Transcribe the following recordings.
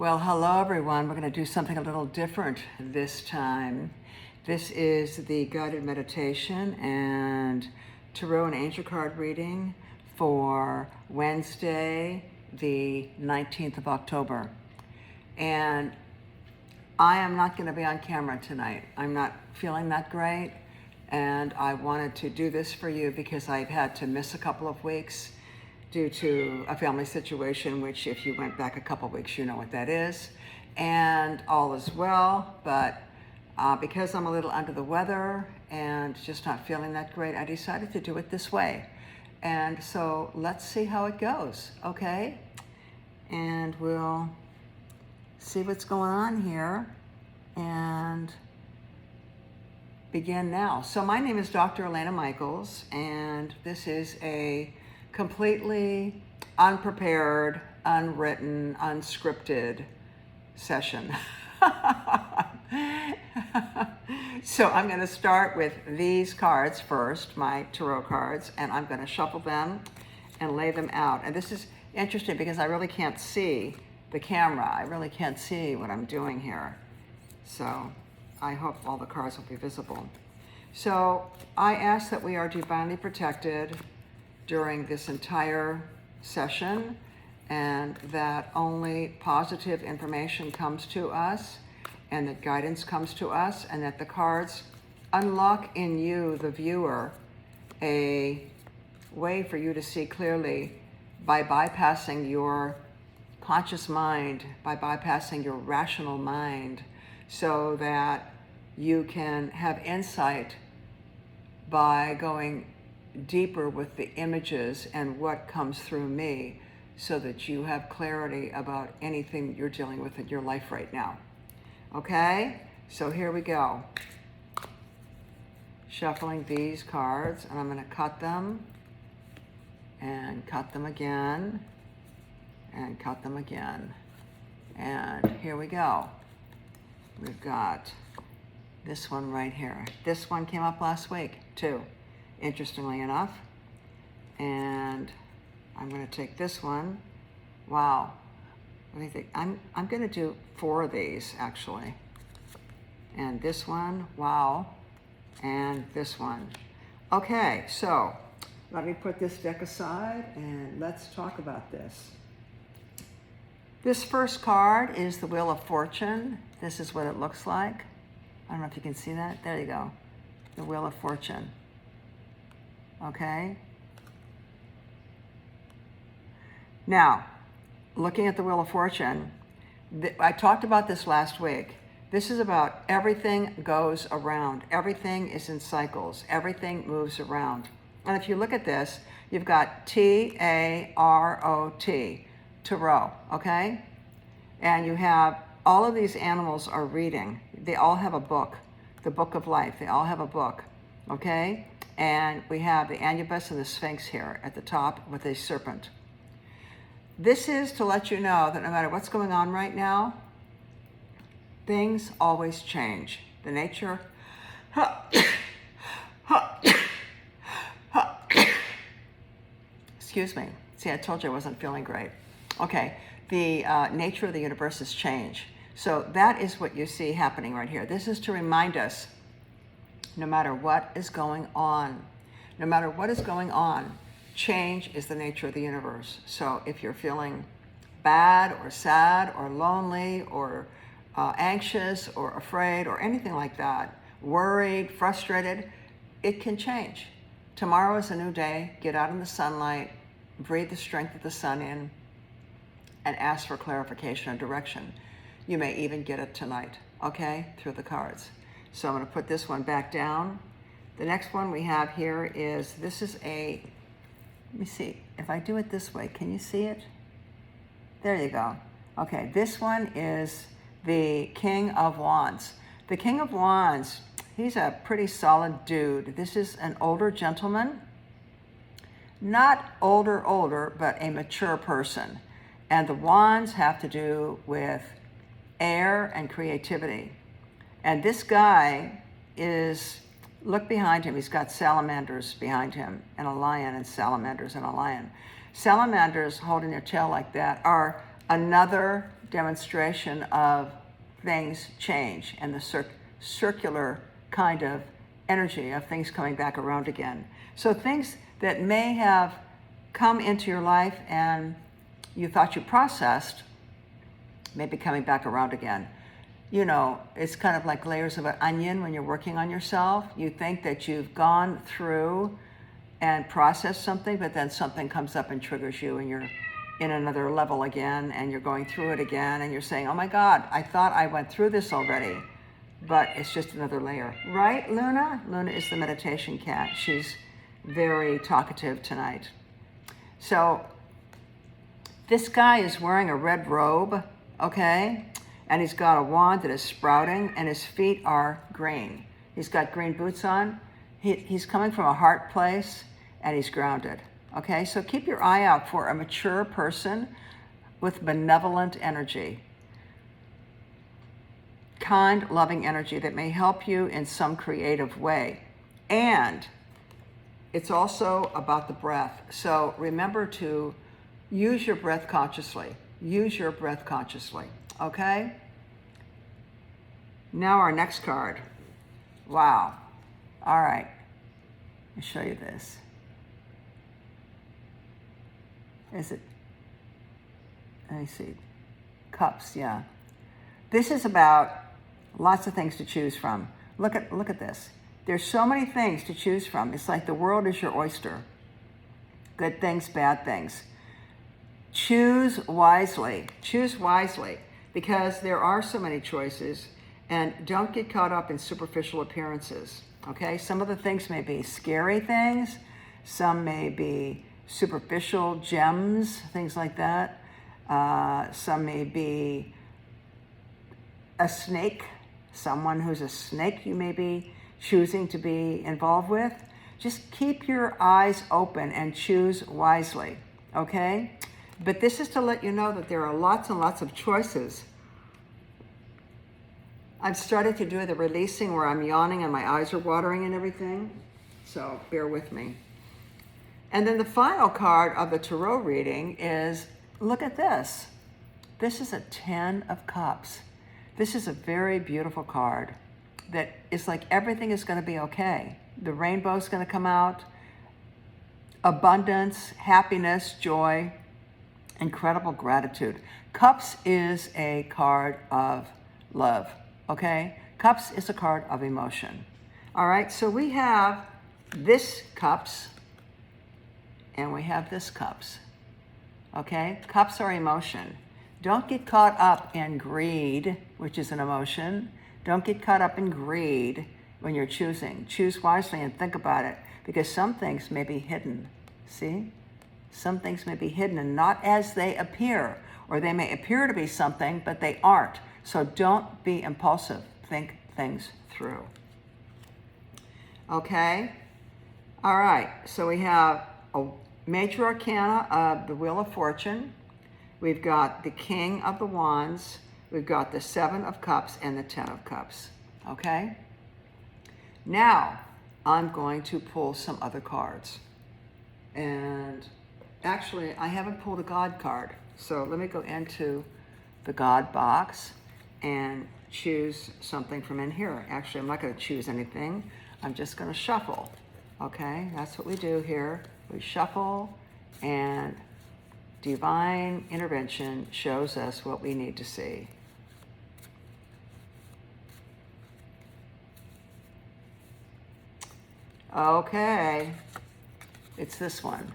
Well, hello everyone. We're going to do something a little different this time. This is the guided meditation and tarot and angel card reading for Wednesday, the 19th of October. And I am not going to be on camera tonight. I'm not feeling that great, and I wanted to do this for you because I've had to miss a couple of weeks due to a family situation, which if you went back a couple of weeks, you know what that is. And all is well, but because I'm a little under the weather and just not feeling that great, I decided to do it this way. And so let's see how it goes, okay? And we'll see what's going on here and begin now. So my name is Dr. Elena Michaels, and this is a completely unprepared, unwritten, unscripted session. So I'm going to start with these cards first, my tarot cards, and I'm going to shuffle them and lay them out. And this is interesting because I really can't see the camera. I really can't see what I'm doing here. So I hope all the cards will be visible. So I ask that we are divinely protected during this entire session, and that only positive information comes to us, and that guidance comes to us, and that the cards unlock in you, the viewer, a way for you to see clearly by bypassing your conscious mind, by bypassing your rational mind, so that you can have insight by going deeper with the images and what comes through me, so that you have clarity about anything you're dealing with in your life right now. Okay, so here we go. Shuffling these cards, and I'm going to cut them and cut them again and cut them again. And here we go. We've got this one right here. This one came up last week too, interestingly enough. And I'm going to take this one. Wow. What do you think? I'm going to do 4 of these actually. And this one, wow. And this one. Okay, so let me put this deck aside and let's talk about this. This first card is the Wheel of Fortune. This is what it looks like. I don't know if you can see that. There you go. The Wheel of Fortune. Okay. Now, looking at the Wheel of Fortune, I talked about this last week. This is about everything goes around. Everything is in cycles. Everything moves around. And if you look at this, you've got T-A-R-O-T, tarot, okay? And you have all of these animals are reading. They all have a book, the book of life. They all have a book, okay? And we have the Anubis and the Sphinx here at the top with a serpent. This is to let you know that no matter what's going on right now, things always change. The nature, excuse me. See, I told you I wasn't feeling great. Okay, the nature of the universe has changed. So that is what you see happening right here. This is to remind us, no matter what is going on, no matter what is going on, change is the nature of the universe. So if you're feeling bad or sad or lonely or anxious or afraid or anything like that, worried, frustrated, it can change. Tomorrow is a new day. Get out in the sunlight, breathe the strength of the sun in, and ask for clarification and direction. You may even get it tonight, okay, through the cards. So I'm going to put this one back down. The next one we have here is, this is a, let me see, if I do it this way, can you see it? There you go. Okay, this one is the King of Wands. The King of Wands, he's a pretty solid dude. This is an older gentleman, not older, but a mature person. And the wands have to do with air and creativity. And this guy is, look behind him, he's got salamanders behind him, and a lion, and salamanders and a lion. Salamanders holding their tail like that are another demonstration of things change and the circular kind of energy of things coming back around again. So things that may have come into your life and you thought you processed may be coming back around again. You know, it's kind of like layers of an onion when you're working on yourself. You think that you've gone through and processed something, but then something comes up and triggers you and you're in another level again and you're going through it again and you're saying, oh my God, I thought I went through this already, but it's just another layer. Right, Luna? Luna is the meditation cat. She's very talkative tonight. So this guy is wearing a red robe, okay? And he's got a wand that is sprouting and his feet are green. He's got green boots on. He's coming from a heart place and he's grounded. Okay, so keep your eye out for a mature person with benevolent energy, kind, loving energy that may help you in some creative way. And it's also about the breath. So remember to use your breath consciously. Use your breath consciously, okay? Now our next card. Wow. All right, let me show you this. Is it, let me see, cups, yeah. This is about lots of things to choose from. Look at this. There's so many things to choose from. It's like the world is your oyster. Good things, bad things. Choose wisely. Choose wisely because there are so many choices, and don't get caught up in superficial appearances, okay? Some of the things may be scary things. Some may be superficial gems, things like that. Some may be a snake, someone who's a snake you may be choosing to be involved with. Just keep your eyes open and choose wisely, okay? But this is to let you know that there are lots and lots of choices. I've started to do the releasing where I'm yawning and my eyes are watering and everything, so bear with me. And then the final card of the tarot reading is, look at this. This is a 10 of Cups. This is a very beautiful card that is like everything is going to be okay. The rainbow's going to come out. Abundance, happiness, joy, incredible gratitude. Cups is a card of love, okay? Cups is a card of emotion. All right, so we have this Cups, and we have this Cups, okay? Cups are emotion. Don't get caught up in greed, which is an emotion. Don't get caught up in greed when you're choosing. Choose wisely and think about it, because some things may be hidden, see? Some things may be hidden and not as they appear, or they may appear to be something, but they aren't. So don't be impulsive. Think things through. Okay? All right, so we have a major arcana of the Wheel of Fortune. We've got the King of the Wands. We've got the 7 of Cups and the 10 of Cups. Okay? Now, I'm going to pull some other cards. And actually, I haven't pulled a God card. So let me go into the God box and choose something from in here. Actually, I'm not going to choose anything. I'm just going to shuffle. Okay? That's what we do here. We shuffle, and divine intervention shows us what we need to see. Okay, it's this one.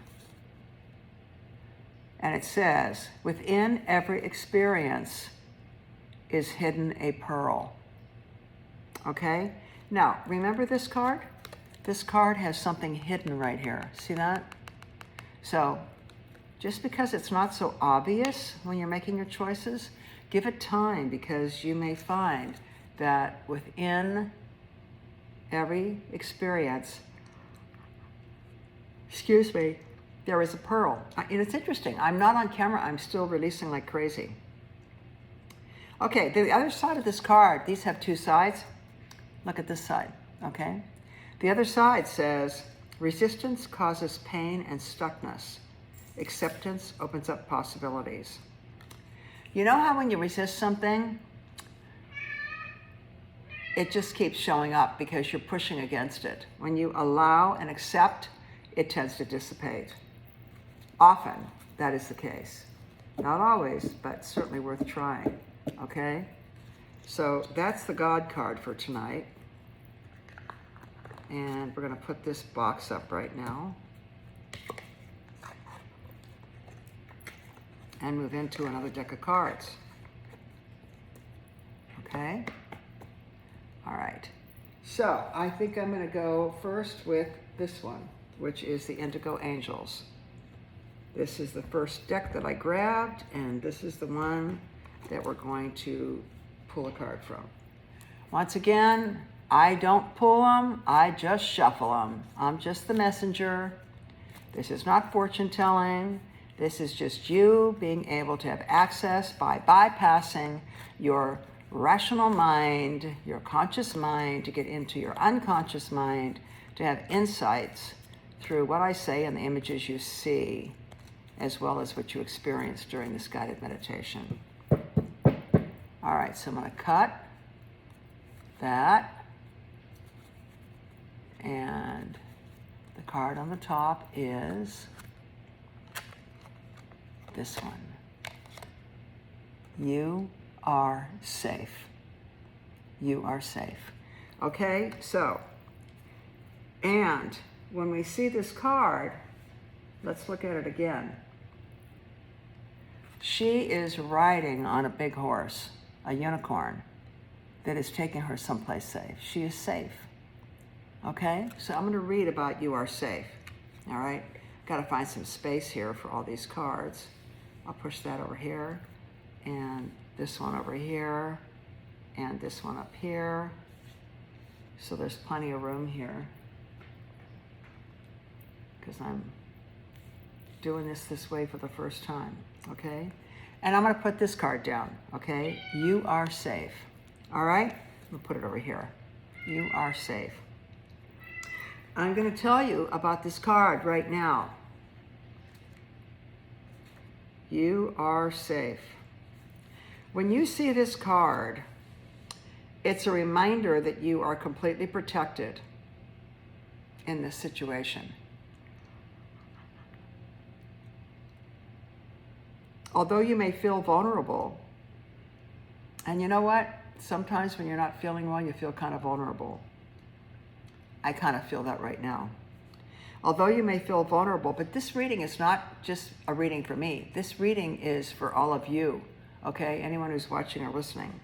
And it says, within every experience is hidden a pearl. Okay? Now, remember this card? This card has something hidden right here. See that? So, just because it's not so obvious when you're making your choices, give it time, because you may find that within every experience, there is a pearl. And it's interesting. I'm not on camera. I'm still releasing like crazy. Okay, the other side of this card, these have two sides. Look at this side, okay? The other side says, resistance causes pain and stuckness. Acceptance opens up possibilities. You know how when you resist something, it just keeps showing up because you're pushing against it. When you allow and accept, it tends to dissipate. Often, that is the case. Not always, but certainly worth trying, okay? So that's the God card for tonight. And we're gonna put this box up right now and move into another deck of cards. Okay? All right. So I think I'm gonna go first with this one, which is the Indigo Angels. This is the first deck that I grabbed, and this is the one that we're going to pull a card from. Once again, I don't pull them, I just shuffle them. I'm just the messenger. This is not fortune telling. This is just you being able to have access by bypassing your rational mind, your conscious mind, to get into your unconscious mind, to have insights through what I say and the images you see, as well as what you experience during this guided meditation. All right, so I'm going to cut that. And the card on the top is this one. You are safe. You are safe. Okay, so, and when we see this card, let's look at it again. She is riding on a big horse, a unicorn, that is taking her someplace safe. She is safe. Okay, so I'm going to read about you are safe. All right, got to find some space here for all these cards. I'll push that over here, and this one over here, and this one up here. So there's plenty of room here because I'm doing this way for the first time. Okay, and I'm going to put this card down. Okay, you are safe. All right, we'll put it over here. You are safe. I'm going to tell you about this card right now. You are safe. When you see this card, it's a reminder that you are completely protected in this situation. Although you may feel vulnerable, and you know what? Sometimes when you're not feeling well, you feel kind of vulnerable. I kind of feel that right now. Although you may feel vulnerable, but this reading is not just a reading for me. This reading is for all of you, okay? Anyone who's watching or listening.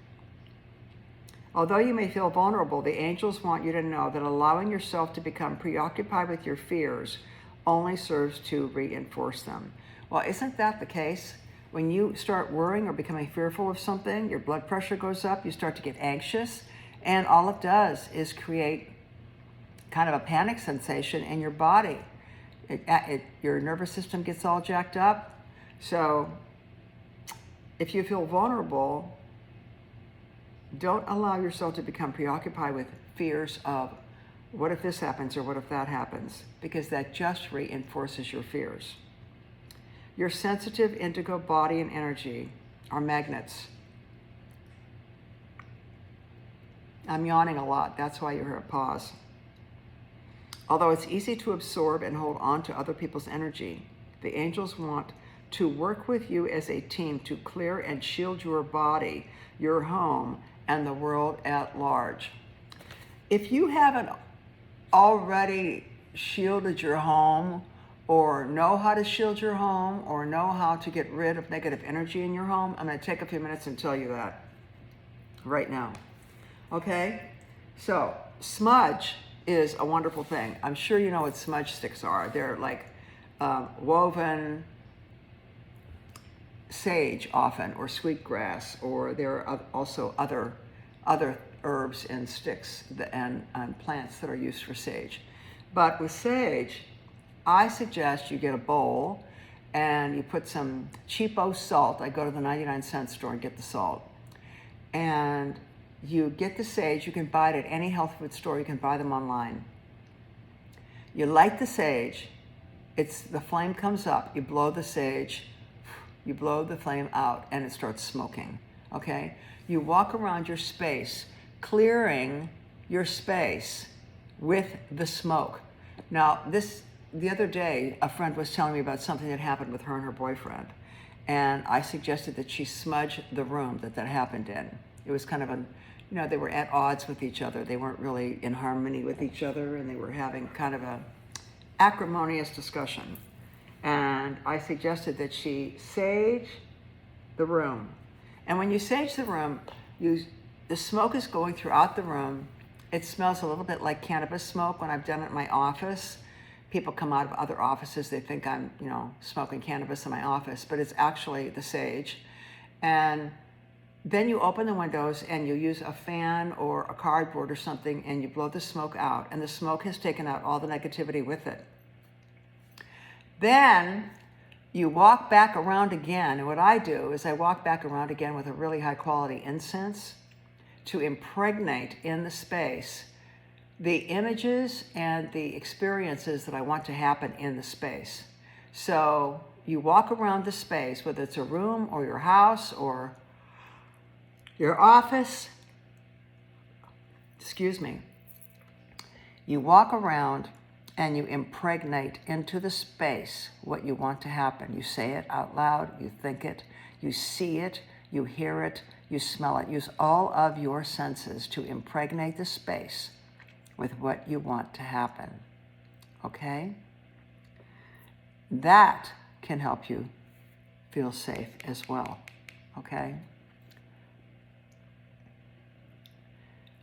Although you may feel vulnerable, the angels want you to know that allowing yourself to become preoccupied with your fears only serves to reinforce them. Well, isn't that the case? When you start worrying or becoming fearful of something, your blood pressure goes up, you start to get anxious, and all it does is create kind of a panic sensation in your body. Your nervous system gets all jacked up. So if you feel vulnerable, don't allow yourself to become preoccupied with fears of what if this happens or what if that happens, because that just reinforces your fears. Your sensitive indigo body and energy are magnets. I'm yawning a lot, that's why you hear a pause. Although it's easy to absorb and hold on to other people's energy, the angels want to work with you as a team to clear and shield your body, your home, and the world at large. If you haven't already shielded your home, or know how to shield your home, or know how to get rid of negative energy in your home, I'm going to take a few minutes and tell you that right now. Okay? So, smudge is a wonderful thing. I'm sure you know what smudge sticks are. They're like woven sage often, or sweetgrass, or there are also other herbs and sticks and plants that are used for sage. But with sage, I suggest you get a bowl and you put some cheapo salt. I go to the 99-cent store and get the salt. And you get the sage. You can buy it at any health food store. You can buy them online. You light the sage. The flame comes up. You blow the sage you blow the flame out and it starts smoking, okay? You walk around your space, clearing your space with the smoke. Now, the other day, a friend was telling me about something that happened with her and her boyfriend. And I suggested that she smudge the room that happened in. It was kind of they were at odds with each other. They weren't really in harmony with each other, and they were having kind of a acrimonious discussion. And I suggested that she sage the room. And when you sage the room, the smoke is going throughout the room. It smells a little bit like cannabis smoke. When I've done it in my office, people come out of other offices, they think I'm, smoking cannabis in my office, but it's actually the sage. And then you open the windows and you use a fan or a cardboard or something and you blow the smoke out, and the smoke has taken out all the negativity with it. Then you walk back around again, and what I do is I walk back around again with a really high quality incense to impregnate in the space the images and the experiences that I want to happen in the space. So you walk around the space, whether it's a room or your house or your office, you walk around and you impregnate into the space what you want to happen. You say it out loud, you think it, you see it, you hear it, you smell it. Use all of your senses to impregnate the space with what you want to happen, okay? That can help you feel safe as well, okay?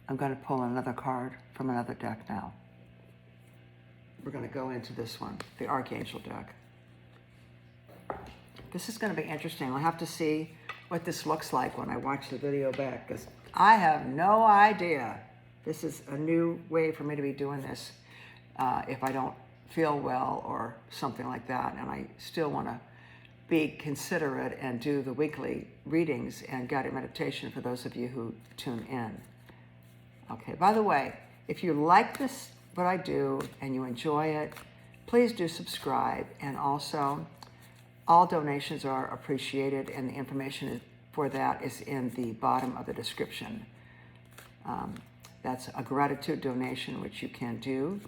I'm going to pull another card from another deck now. We're going to go into this one, the Archangel deck. This is going to be interesting. I'll have to see what this looks like when I watch the video back, because I have no idea. This is a new way for me to be doing this if I don't feel well or something like that, and I still want to be considerate and do the weekly readings and guided meditation for those of you who tune in. Okay, by the way, if you like this, what I do, and you enjoy it, please do subscribe. And also, all donations are appreciated, and the information for that is in the bottom of the description. That's a gratitude donation, which you can do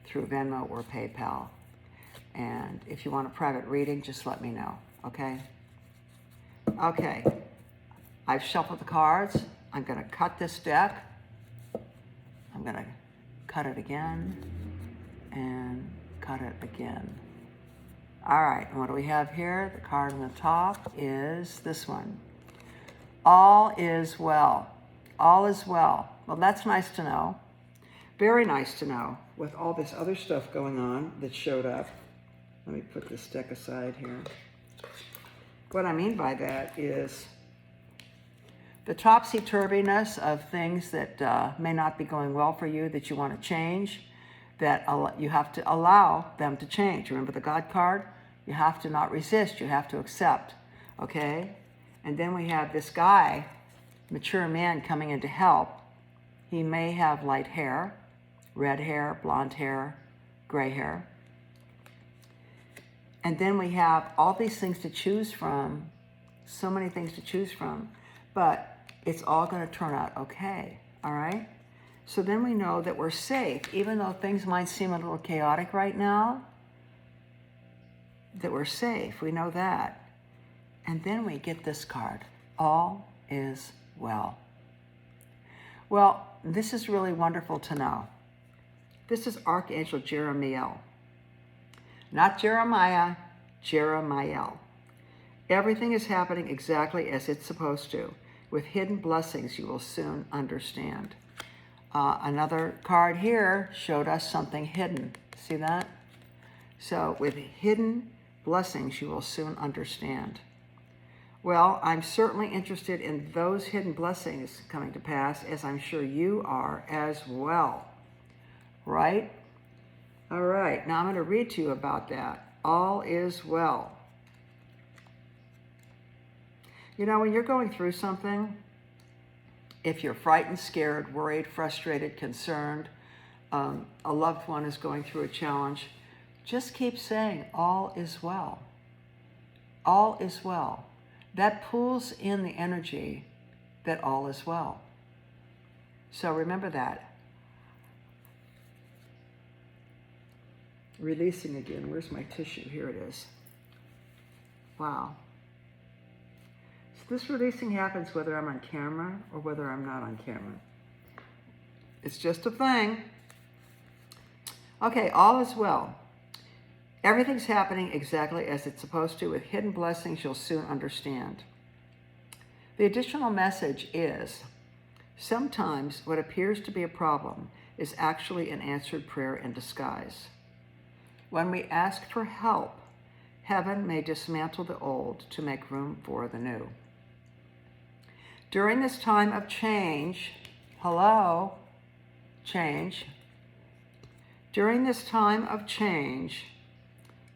through Venmo or PayPal. And if you want a private reading, just let me know, okay? Okay, I've shuffled the cards. I'm going to cut this deck. I'm going to cut it again and cut it again. All right, and what do we have here? The card on the top is this one. All is well. All is well. Well, that's nice to know. Very nice to know with all this other stuff going on that showed up. Let me put this deck aside here. What I mean by that is the topsy-turviness of things that may not be going well for you, that you want to change, that you have to allow them to change. Remember the God card? You have to not resist. You have to accept, okay? And then we have this guy, mature man, coming in to help. He may have light hair, red hair, blonde hair, gray hair. And then we have all these things to choose from, so many things to choose from, but it's all going to turn out okay, all right? So then we know that we're safe, even though things might seem a little chaotic right now, that we're safe. We know that. And then we get this card, all is well. Well, this is really wonderful to know. This is Archangel Jeremiel. Not Jeremiah, Jeremiel. Everything is happening exactly as it's supposed to. With hidden blessings, you will soon understand. Another card here showed us something hidden. See that? So with hidden blessings, you will soon understand. Well, I'm certainly interested in those hidden blessings coming to pass, as I'm sure you are as well. Right? All right, now I'm going to read to you about that. All is well. You know, when you're going through something, if you're frightened, scared, worried, frustrated, concerned, a loved one is going through a challenge, just keep saying, all is well. all is well. That pulls in the energy that all is well. So remember that. Releasing again. Where's my tissue? Here it is. Wow. So this releasing happens whether I'm on camera or whether I'm not on camera. It's just a thing. Okay, all is well. Everything's happening exactly as it's supposed to with hidden blessings you'll soon understand. The additional message is, sometimes what appears to be a problem is actually an answered prayer in disguise. When we ask for help, heaven may dismantle the old to make room for the new. During this time of change, change. During this time of change,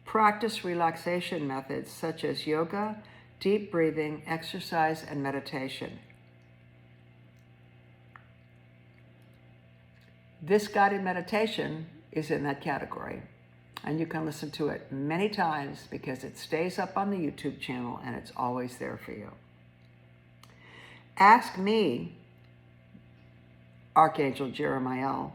practice relaxation methods such as yoga, deep breathing, exercise, and meditation. This guided meditation is in that category, and you can listen to it many times because it stays up on the YouTube channel and it's always there for you. Ask me, Archangel Jeremiah,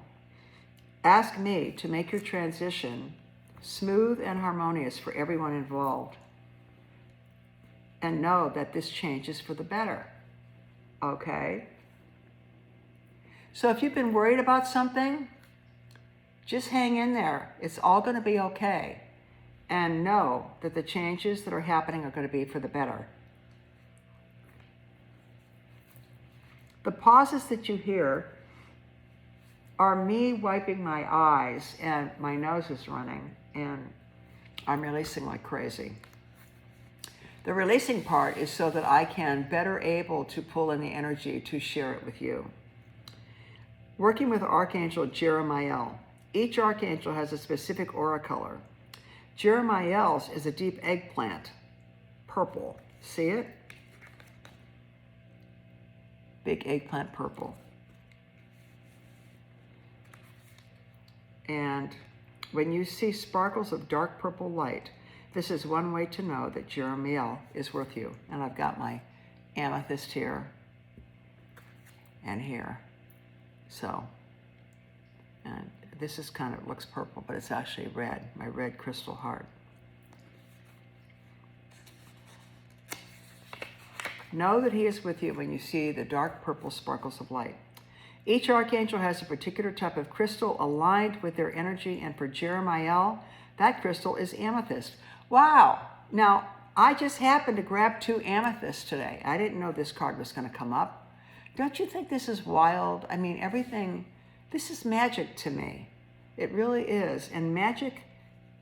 ask me to make your transition smooth and harmonious for everyone involved. And know that this change is for the better. Okay? So if you've been worried about something, just hang in there. It's all going to be okay. And know that the changes that are happening are going to be for the better. The pauses that you hear are me wiping my eyes, and my nose is running, and I'm releasing like crazy. The releasing part is so that I can better able to pull in the energy to share it with you. Working with Archangel Jeremiah, each archangel has a specific aura color. Jeremiah's is a deep eggplant, purple. See it? Big eggplant purple. And when you see sparkles of dark purple light, this is one way to know that Jeremiah is with you. And I've got my amethyst here and here. So, and this is kind of, looks purple, but it's actually red, my red crystal heart. Know that he is with you when you see the dark purple sparkles of light. Each archangel has a particular type of crystal aligned with their energy, and for Jeremiah, that crystal is amethyst. Wow. Now, I just happened to grab 2 amethysts today. I didn't know this card was going to come up. Don't you think this is wild? I mean, everything, this is magic to me. It really is. And magic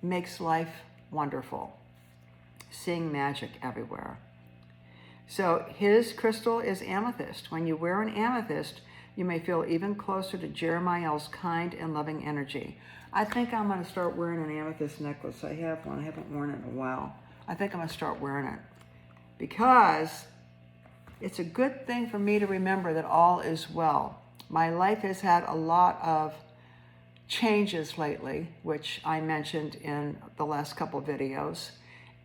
makes life wonderful. Seeing magic everywhere. So his crystal is amethyst. When you wear an amethyst, you may feel even closer to Jeremiah's kind and loving energy. I think I'm going to start wearing an amethyst necklace. I have one. I haven't worn it in a while. I think I'm going to start wearing it because it's a good thing for me to remember that all is well. My life has had a lot of changes lately, which I mentioned in the last couple of videos.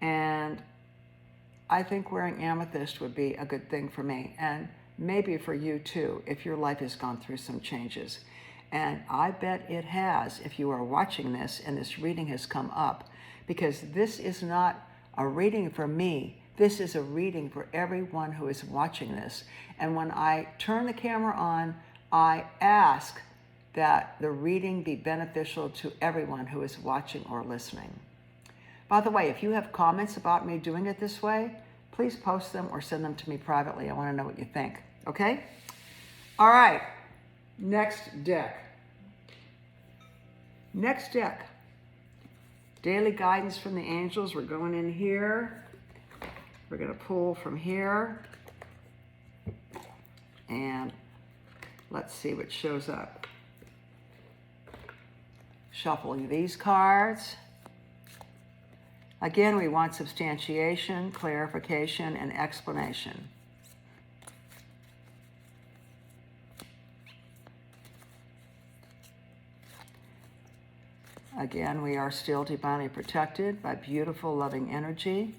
And I think wearing amethyst would be a good thing for me. And maybe for you too, if your life has gone through some changes. And I bet it has if you are watching this and this reading has come up, because this is not a reading for me. This is a reading for everyone who is watching this. And when I turn the camera on, I ask that the reading be beneficial to everyone who is watching or listening. By the way, if you have comments about me doing it this way, please post them or send them to me privately. I want to know what you think. Okay? All right. Next deck. Next deck. Daily guidance from the angels. We're going in here. We're going to pull from here. And let's see what shows up. Shuffling these cards. Again, we want substantiation, clarification, and explanation. Again, we are still divinely protected by beautiful, loving energy.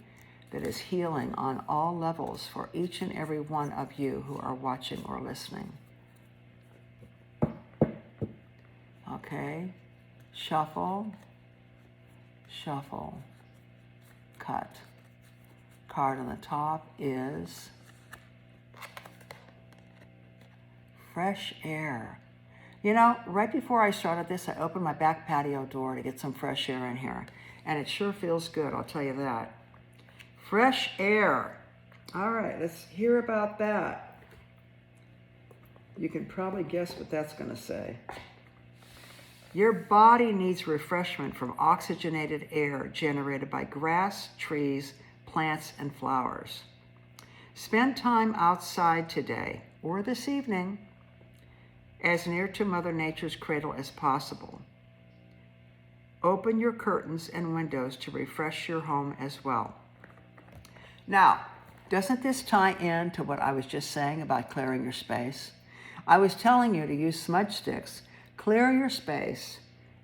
that is healing on all levels for each and every one of you who are watching or listening. Okay, shuffle, shuffle, cut. Card on the top is fresh air. You know, right before I started this, I opened my back patio door to get some fresh air in here. And it sure feels good, I'll tell you that. Fresh air. All right, let's hear about that. You can probably guess what that's going to say. Your body needs refreshment from oxygenated air generated by grass, trees, plants, and flowers. Spend time outside today or this evening as near to Mother Nature's cradle as possible. Open your curtains and windows to refresh your home as well. Now, doesn't this tie in to what I was just saying about clearing your space? I was telling you to use smudge sticks, clear your space,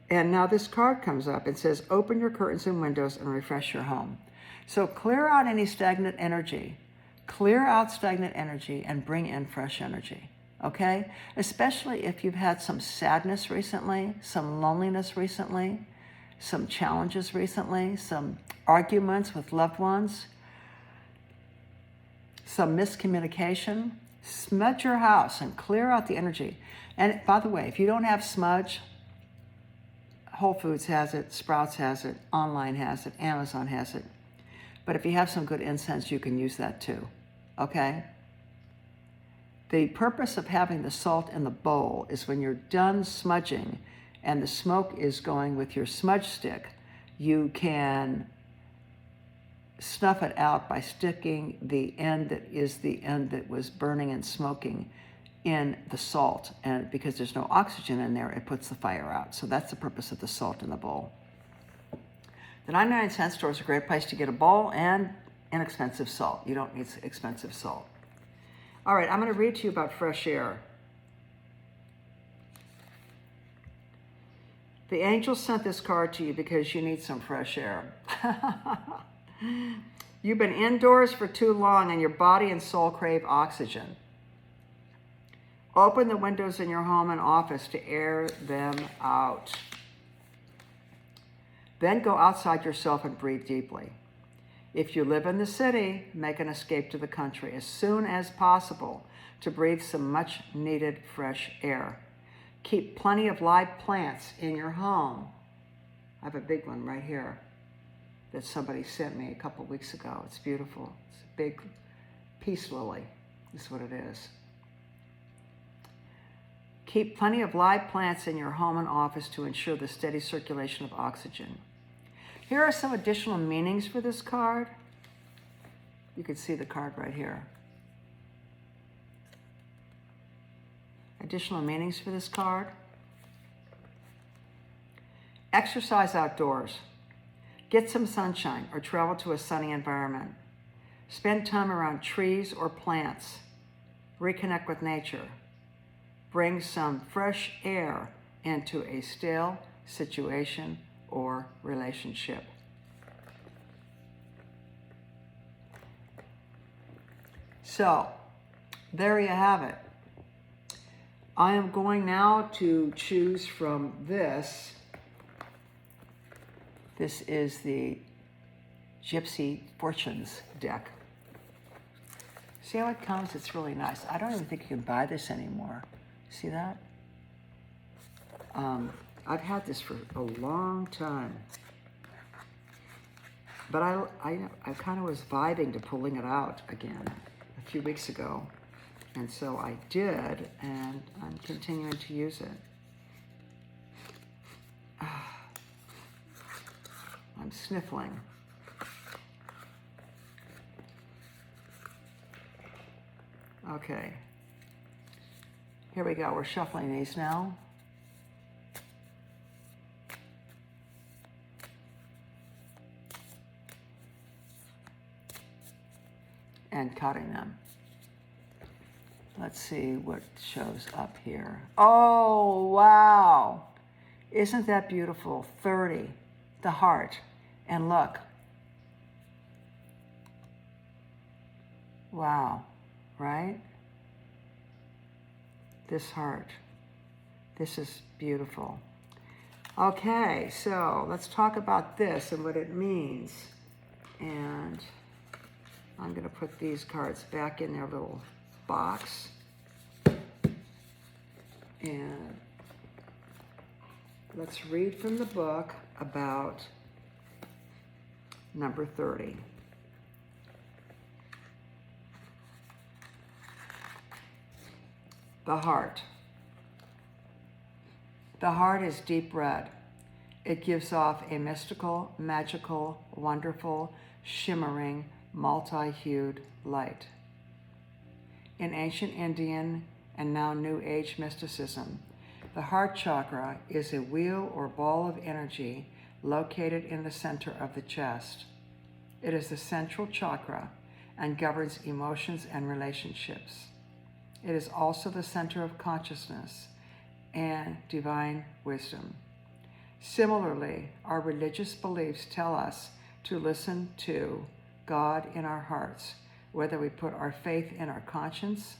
and now this card comes up and says, open your curtains and windows and refresh your home. So clear out any stagnant energy. Clear out stagnant energy and bring in fresh energy. Okay? Especially if you've had some sadness recently, some loneliness recently, some challenges recently, some arguments with loved ones, some miscommunication. Smudge your house and clear out the energy. And by the way, if you don't have smudge, Whole Foods has it, Sprouts has it, online has it, Amazon has it. But if you have some good incense, you can use that too. Okay? The purpose of having the salt in the bowl is when you're done smudging and the smoke is going with your smudge stick, you can snuff it out by sticking the end that is the end that was burning and smoking in the salt. And because there's no oxygen in there, it puts the fire out. So that's the purpose of the salt in the bowl. The 99-cent store is a great place to get a bowl and inexpensive salt. You don't need expensive salt. All right, I'm going to read to you about fresh air. The angels sent this card to you because you need some fresh air. You've been indoors for too long and your body and soul crave oxygen. Open the windows in your home and office to air them out. Then go outside yourself and breathe deeply. If you live in the city, make an escape to the country as soon as possible to breathe some much needed fresh air. Keep plenty of live plants in your home. I have a big one right here that somebody sent me a couple weeks ago. It's beautiful. It's a big peace lily, is what it is. Keep plenty of live plants in your home and office to ensure the steady circulation of oxygen. Here are some additional meanings for this card. You can see the card right here. Additional meanings for this card. Exercise outdoors. Get some sunshine or travel to a sunny environment. Spend time around trees or plants. Reconnect with nature. Bring some fresh air into a stale situation or relationship. So, there you have it. I am going now to choose from this. This is the Gypsy Fortunes deck. See how it comes? It's really nice. I don't even think you can buy this anymore. See that? I've had this for a long time. But I kind of was vibing to pulling it out again a few weeks ago. And so I did, and I'm continuing to use it. I'm sniffling. Okay. Here we go. We're shuffling these now. And cutting them. Let's see what shows up here. Oh, wow. Isn't that beautiful? 30, the heart. And look. Wow, right? This heart. This is beautiful. Okay, so let's talk about this and what it means. And I'm going to put these cards back in their little box. And let's read from the book about number 30. The heart. The heart is deep red. It gives off a mystical, magical, wonderful, shimmering, multi-hued light. In ancient Indian and now New Age mysticism, the heart chakra is a wheel or ball of energy located in the center of the chest. It is the central chakra and governs emotions and relationships. It is also the center of consciousness and divine wisdom. Similarly, our religious beliefs tell us to listen to God in our hearts, whether we put our faith in our conscience,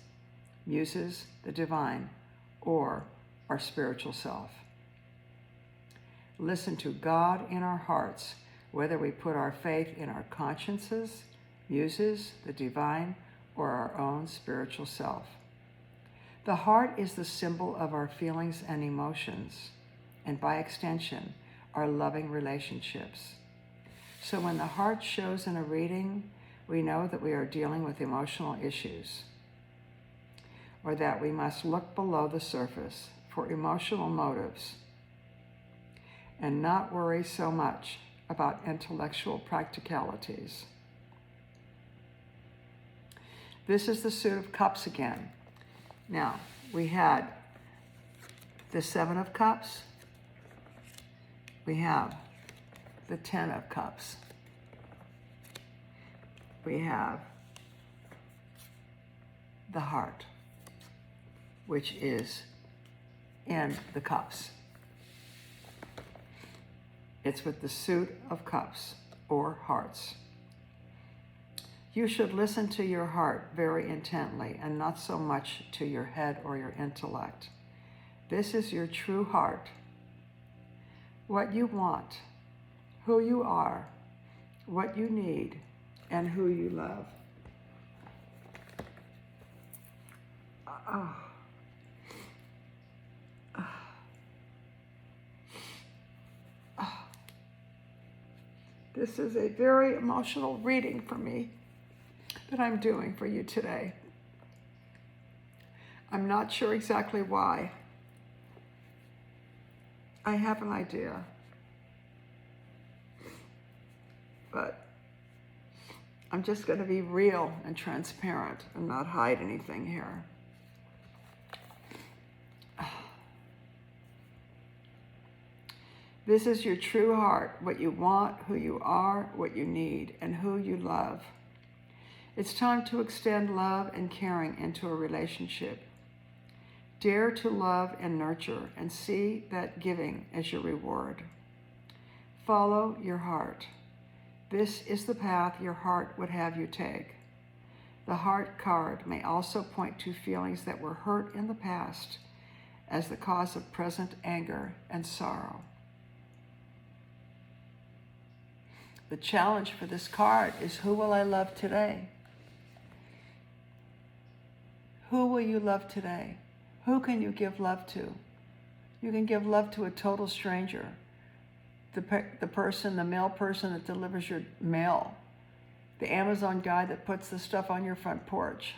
muses, the divine, or our spiritual self. Listen to God in our hearts, whether we put our faith in our consciences, muses, the divine, or our own spiritual self. The heart is the symbol of our feelings and emotions, and by extension, our loving relationships. So when the heart shows in a reading, we know that we are dealing with emotional issues, or that we must look below the surface for emotional motives and not worry so much about intellectual practicalities. This is the Suit of Cups again. Now, we had the Seven of Cups. We have the Ten of Cups. We have the heart, which is in the cups. It's with the Suit of Cups, or hearts. You should listen to your heart very intently and not so much to your head or your intellect. This is your true heart. What you want, who you are, what you need, and who you love. This is a very emotional reading for me that I'm doing for you today. I'm not sure exactly why. I have an idea, but I'm just going to be real and transparent and not hide anything here. This is your true heart, what you want, who you are, what you need, and who you love. It's time to extend love and caring into a relationship. Dare to love and nurture and see that giving as your reward. Follow your heart. This is the path your heart would have you take. The heart card may also point to feelings that were hurt in the past as the cause of present anger and sorrow. The challenge for this card is, who will I love today? Who will you love today? Who can you give love to? You can give love to a total stranger. The male person that delivers your mail. The Amazon guy that puts the stuff on your front porch.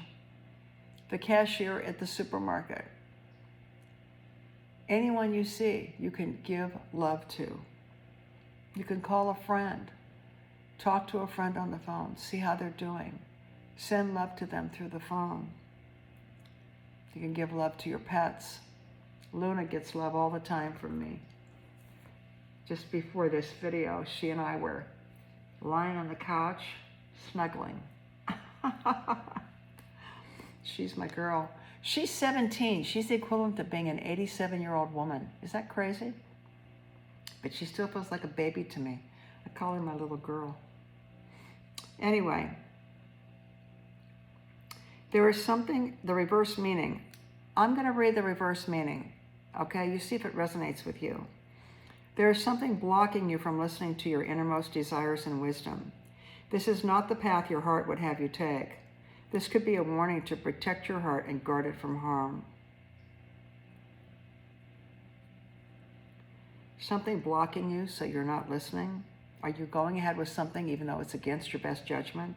The cashier at the supermarket. Anyone you see, you can give love to. You can call a friend. Talk to a friend on the phone. See how they're doing. Send love to them through the phone. You can give love to your pets. Luna gets love all the time from me. Just before this video, she and I were lying on the couch, snuggling. She's my girl. She's 17. She's the equivalent of being an 87-year-old woman. Is that crazy? But she still feels like a baby to me. I call her my little girl. Anyway, There is something, the reverse meaning. I'm going to read the reverse meaning. Okay, you see if it resonates with you. There is something blocking you from listening to your innermost desires and wisdom. This is not the path your heart would have you take. This could be a warning to protect your heart and guard it from harm. Something blocking you so you're not listening? Are you going ahead with something even though it's against your best judgment?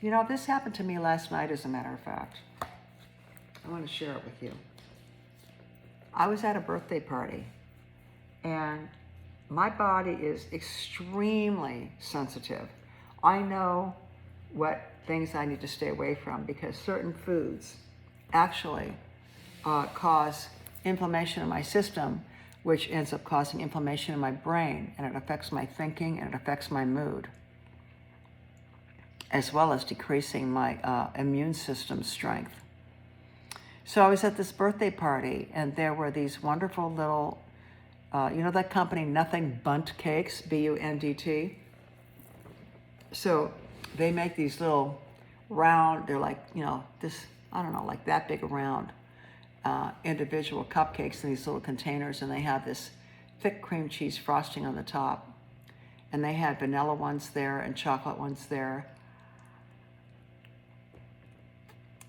You know, this happened to me last night, as a matter of fact. I want to share it with you. I was at a birthday party, and my body is extremely sensitive. I know what things I need to stay away from because certain foods actually cause inflammation in my system, which ends up causing inflammation in my brain, and it affects my thinking and it affects my mood, as well as decreasing my immune system strength. So I was at this birthday party, and there were these wonderful little, you know that company, Nothing Bundt Cakes, B-U-N-D-T? So they make these little round, they're like, you know, this, I don't know, like that big around individual cupcakes in these little containers, and they have this thick cream cheese frosting on the top. And they had vanilla ones there and chocolate ones there,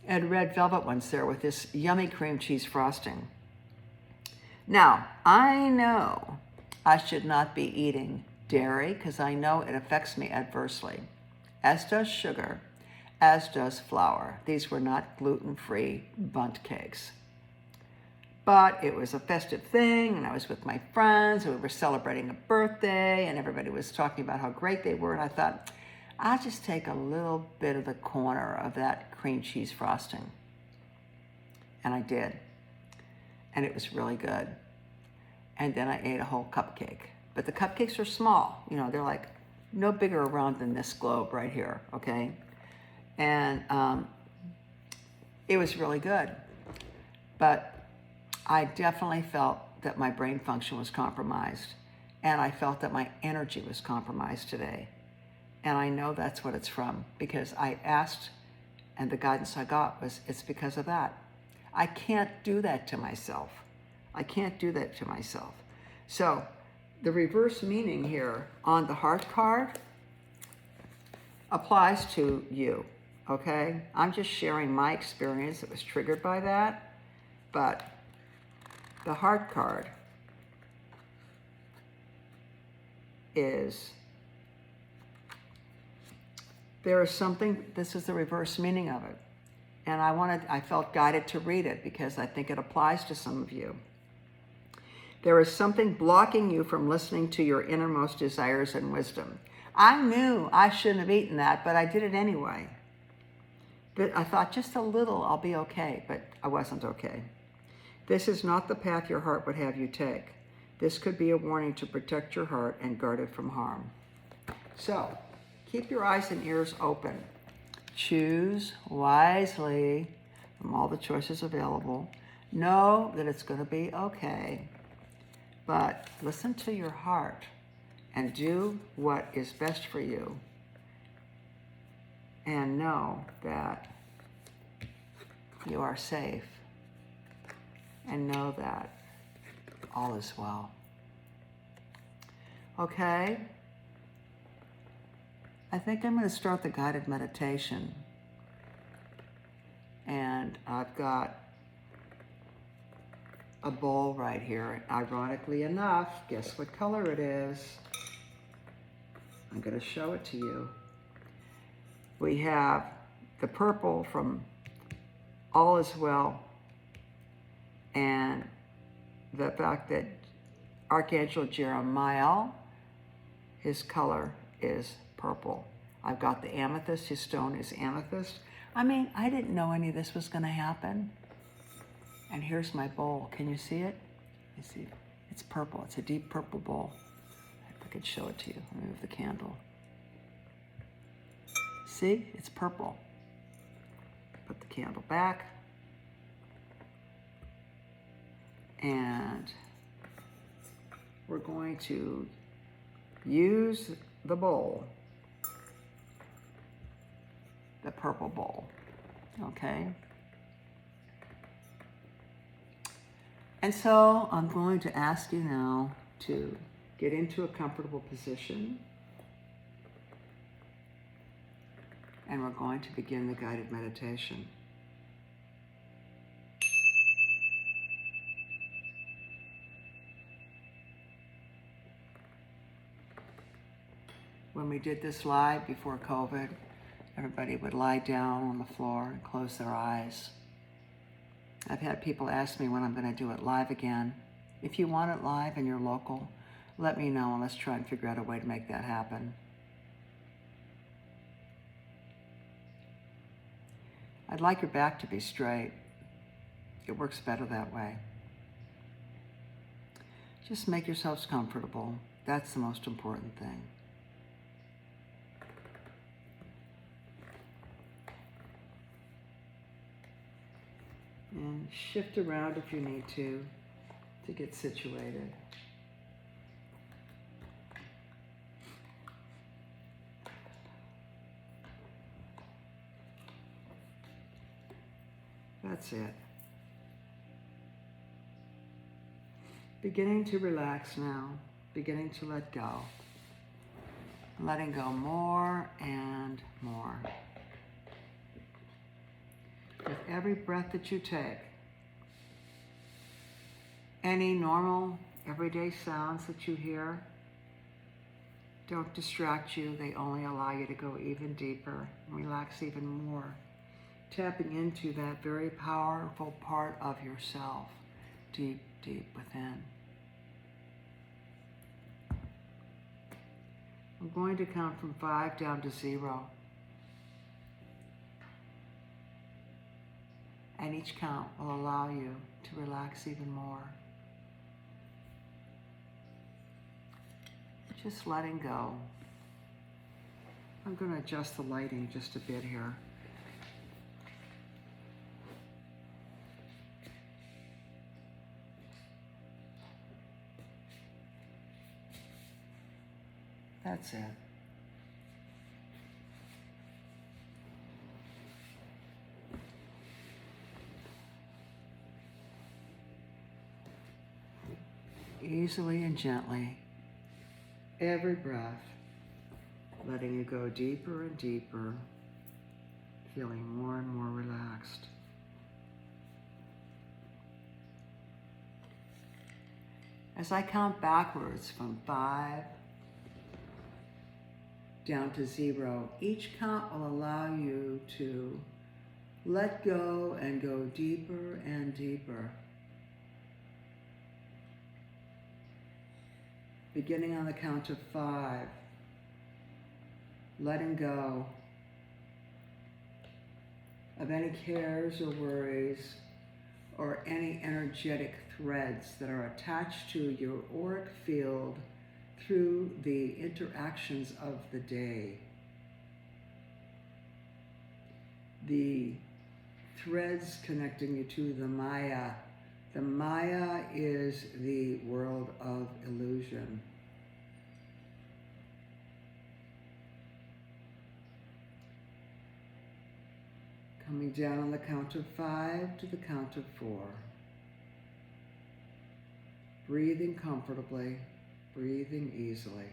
and red velvet ones there with this yummy cream cheese frosting. Now, I know I should not be eating dairy because I know it affects me adversely, as does sugar, as does flour. These were not gluten-free bundt cakes. But it was a festive thing, and I was with my friends, and we were celebrating a birthday, and everybody was talking about how great they were, and I thought, I'll just take a little bit of the corner of that cream cheese frosting. And I did. And it was really good. And then I ate a whole cupcake. But the cupcakes are small. You know, they're like no bigger around than this globe right here, okay? And it was really good. But I definitely felt that my brain function was compromised. And I felt that my energy was compromised today. And I know that's what it's from, because I asked, and the guidance I got was, it's because of that. I can't do that to myself. I can't do that to myself. So the reverse meaning here on the heart card applies to you, okay? I'm just sharing my experience that was triggered by that, but the heart card is, there is something, this is the reverse meaning of it. And I felt guided to read it because I think it applies to some of you. There is something blocking you from listening to your innermost desires and wisdom. I knew I shouldn't have eaten that, but I did it anyway. But I thought just a little, I'll be okay, but I wasn't okay. This is not the path your heart would have you take. This could be a warning to protect your heart and guard it from harm. So, keep your eyes and ears open. Choose wisely from all the choices available. Know that it's going to be okay. But listen to your heart and do what is best for you. And know that you are safe. And know that all is well. Okay? I think I'm going to start the guided meditation. And I've got a bowl right here. Ironically enough, guess what color it is? I'm going to show it to you. We have the purple from All Is Well, and the fact that Archangel Jeremiah, his color is purple. I've got the amethyst, his stone is amethyst. I mean, I didn't know any of this was going to happen. And here's my bowl. Can you see it? You see, it's purple. It's a deep purple bowl. If I could show it to you. Let me move the candle. See, it's purple. Put the candle back. And we're going to use the bowl the purple bowl. Okay? And so I'm going to ask you now to get into a comfortable position. And we're going to begin the guided meditation. When we did this live before COVID, everybody would lie down on the floor and close their eyes. I've had people ask me when I'm going to do it live again. If you want it live and you're local, let me know and let's try and figure out a way to make that happen. I'd like your back to be straight. It works better that way. Just make yourselves comfortable. That's the most important thing. And shift around if you need to get situated. That's it. Beginning to relax now, beginning to let go. Letting go more and more. With every breath that you take, any normal, everyday sounds that you hear don't distract you. They only allow you to go even deeper, relax even more. Tapping into that very powerful part of yourself, deep, deep within. I'm going to count from 5 down to 0. And each count will allow you to relax even more. Just letting go. I'm going to adjust the lighting just a bit here. That's it. Easily and gently, every breath, letting you go deeper and deeper, feeling more and more relaxed. As I count backwards from 5 down to 0, each count will allow you to let go and go deeper and deeper. Beginning on the count of 5, letting go of any cares or worries or any energetic threads that are attached to your auric field through the interactions of the day. The threads connecting you to the Maya. The Maya is the world of illusion. Coming down on the count of 5 to the count of 4. Breathing comfortably, breathing easily.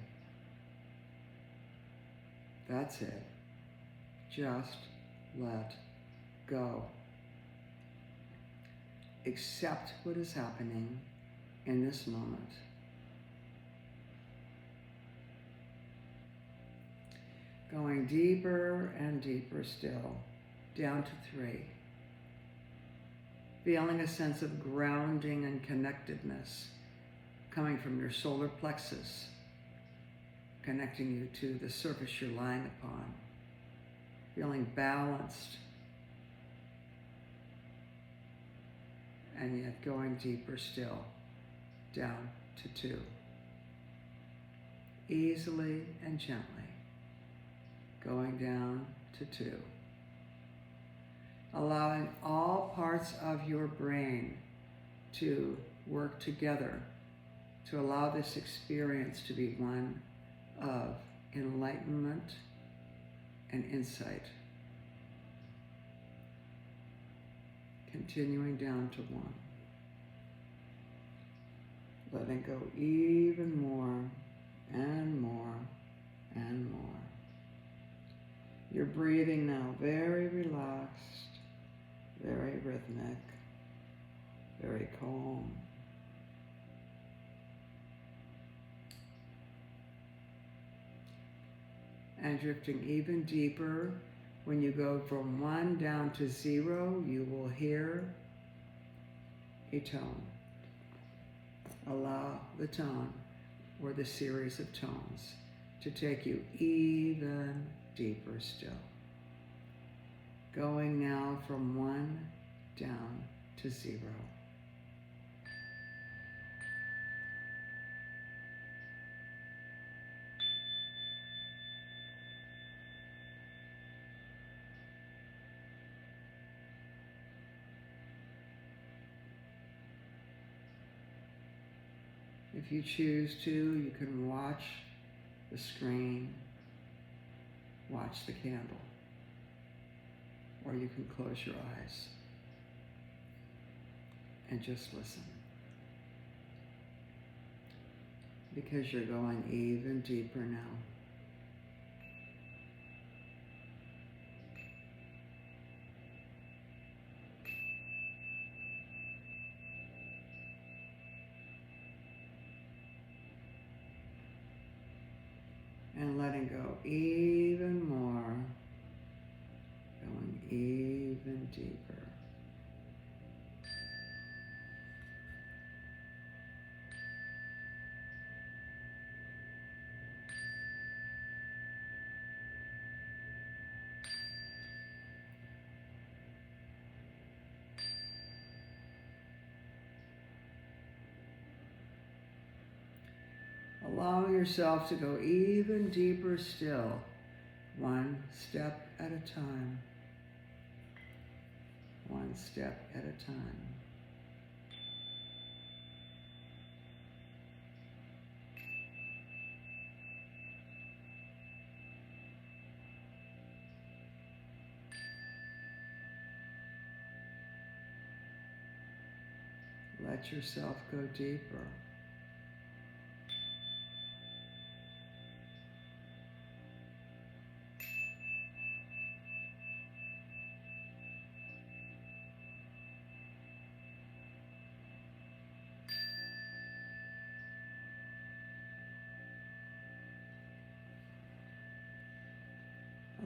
That's it. Just let go. Accept what is happening in this moment. Going deeper and deeper still, down to 3. Feeling a sense of grounding and connectedness coming from your solar plexus, connecting you to the surface you're lying upon. Feeling balanced, and yet going deeper still, down to 2. Easily and gently, going down to 2. Allowing all parts of your brain to work together to allow this experience to be one of enlightenment and insight. continuing down to 1. Letting go even more and more and more. You're breathing now very relaxed, very rhythmic, very calm. And drifting even deeper. When you go from 1 down to 0, you will hear a tone. Allow the tone or the series of tones to take you even deeper still. Going now from 1 down to 0. If you choose to, you can watch the screen, watch the candle, or you can close your eyes and just listen. Because you're going even deeper now. And letting go even more, going even deeper. Allowing yourself to go even deeper still, 1 step at a time. 1 step at a time. Let yourself go deeper.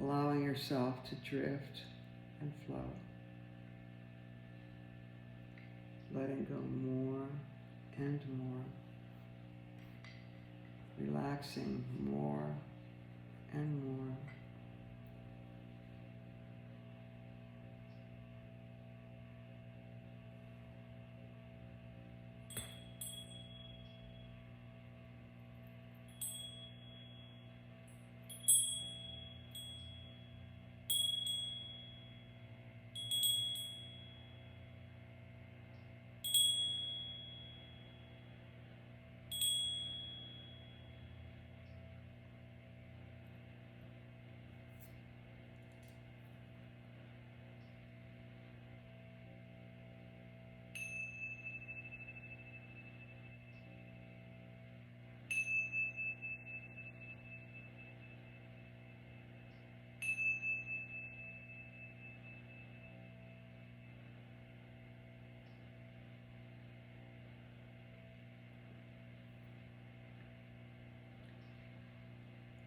Allowing yourself to drift and flow. Letting go more and more. Relaxing more and more.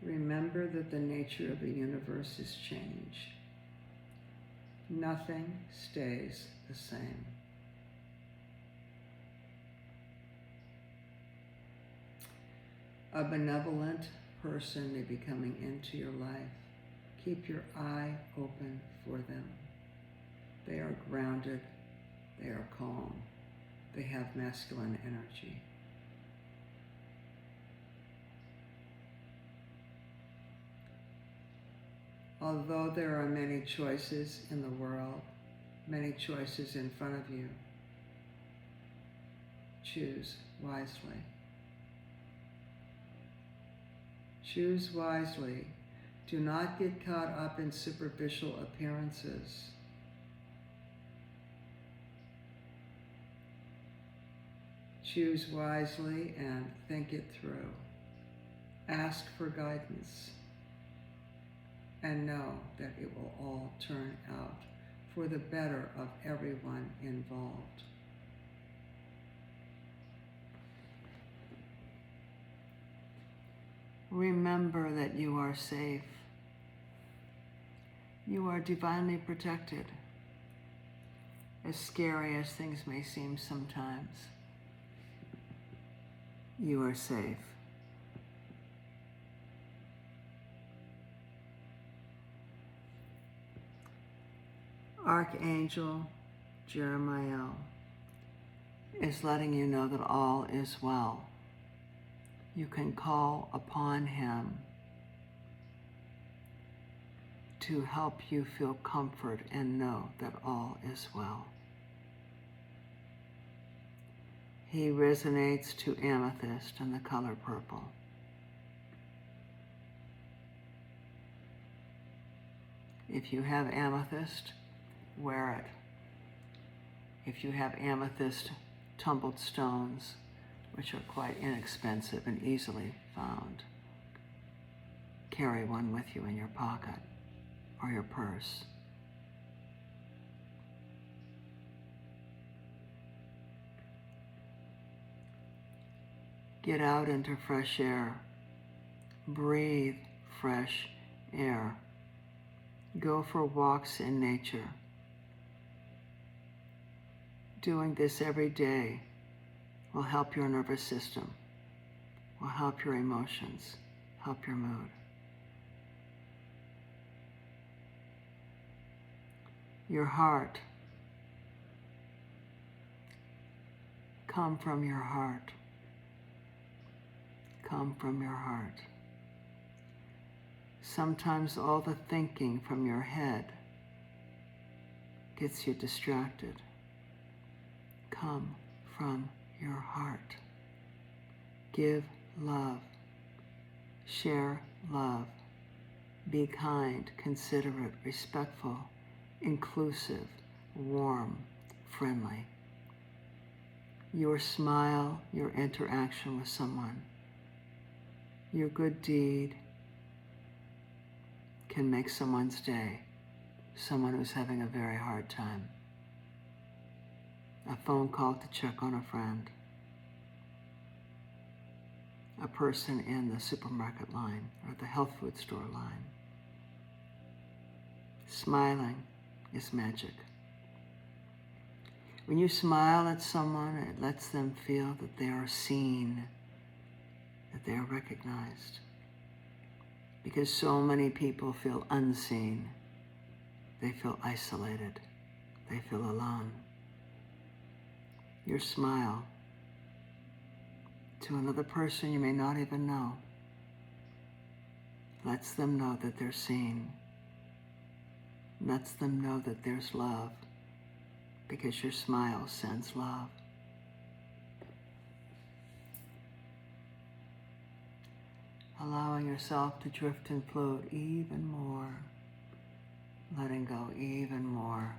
Remember that the nature of the universe is change. Nothing stays the same. A benevolent person may be coming into your life. Keep your eye open for them. They are grounded. They are calm. They have masculine energy. Although there are many choices in the world, many choices in front of you, choose wisely. Choose wisely. Do not get caught up in superficial appearances. Choose wisely and think it through. Ask for guidance and know that it will all turn out for the better of everyone involved. Remember that you are safe. You are divinely protected, as scary as things may seem sometimes. You are safe. Archangel Jeremiah is letting you know that all is well. You can call upon him to help you feel comfort and know that all is well. He resonates to amethyst and the color purple. If you have amethyst, wear it. If you have amethyst tumbled stones, which are quite inexpensive and easily found, carry one with you in your pocket or your purse. Get out into fresh air. Breathe fresh air. Go for walks in nature. Doing this every day will help your nervous system, will help your emotions, help your mood. Your heart. Come from your heart. Come from your heart. Sometimes all the thinking from your head gets you distracted. Come from your heart. Give love. Share love. Be kind, considerate, respectful, inclusive, warm, friendly. Your smile, your interaction with someone, your good deed can make someone's day, someone who's having a very hard time. A phone call to check on a friend, a person in the supermarket line or the health food store line. Smiling is magic. When you smile at someone, it lets them feel that they are seen, that they are recognized. Because so many people feel unseen. They feel isolated. They feel alone. Your smile to another person you may not even know lets them know that they're seen. Lets them know that there's love, because your smile sends love. Allowing yourself to drift and float even more, letting go even more.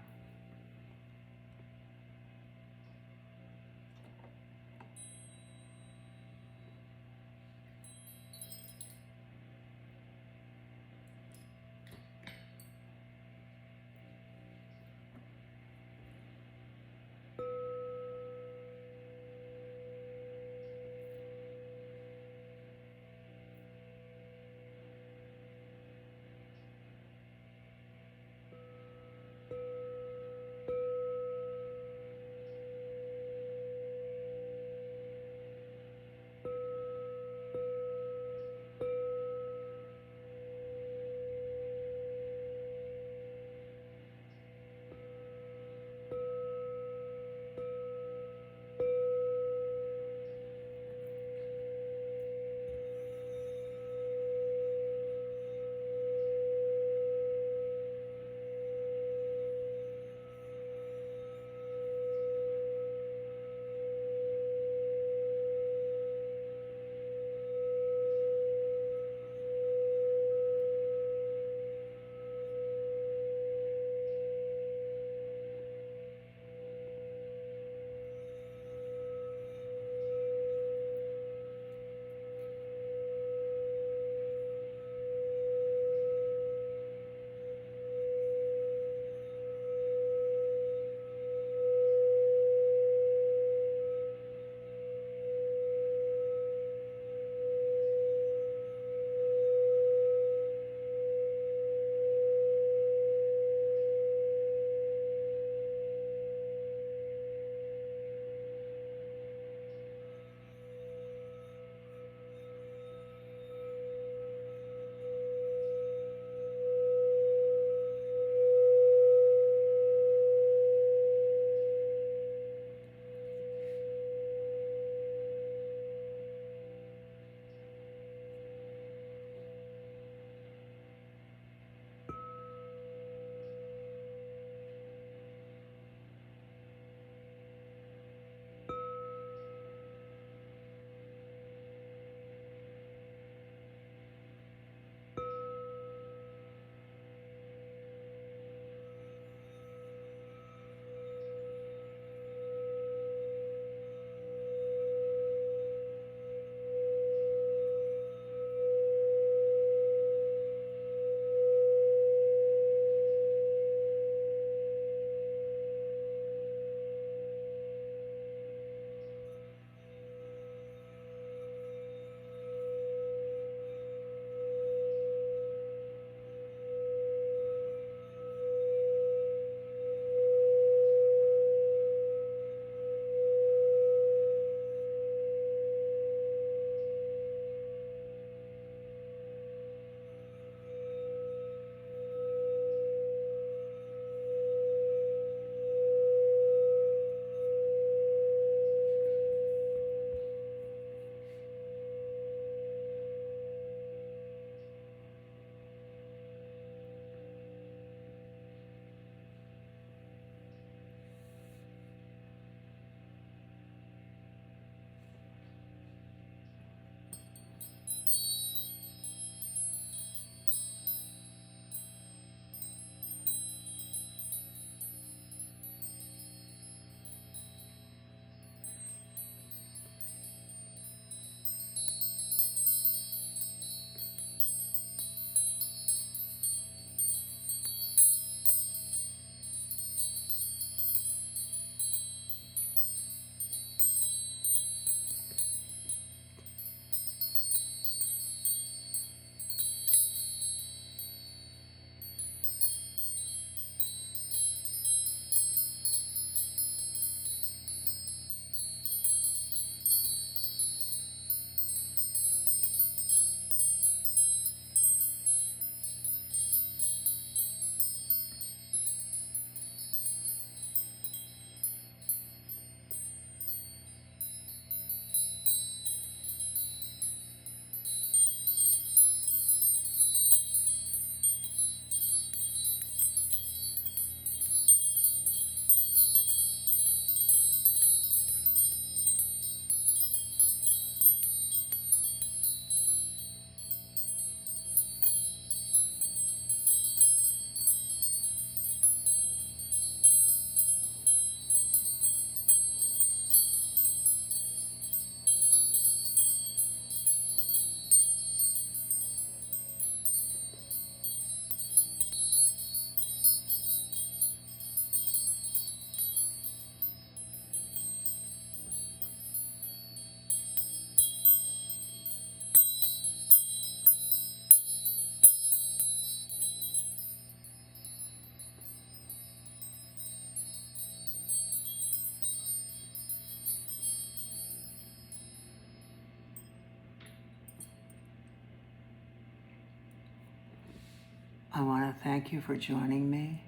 I want to thank you for joining me.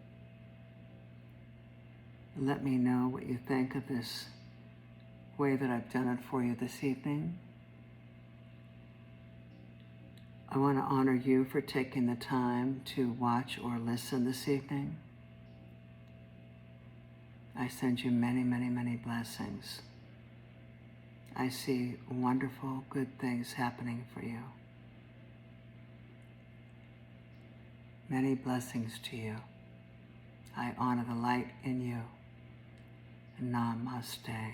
Let me know what you think of this way that I've done it for you this evening. I want to honor you for taking the time to watch or listen this evening. I send you many, many, many blessings. I see wonderful, good things happening for you. Many blessings to you. I honor the light in you. Namaste.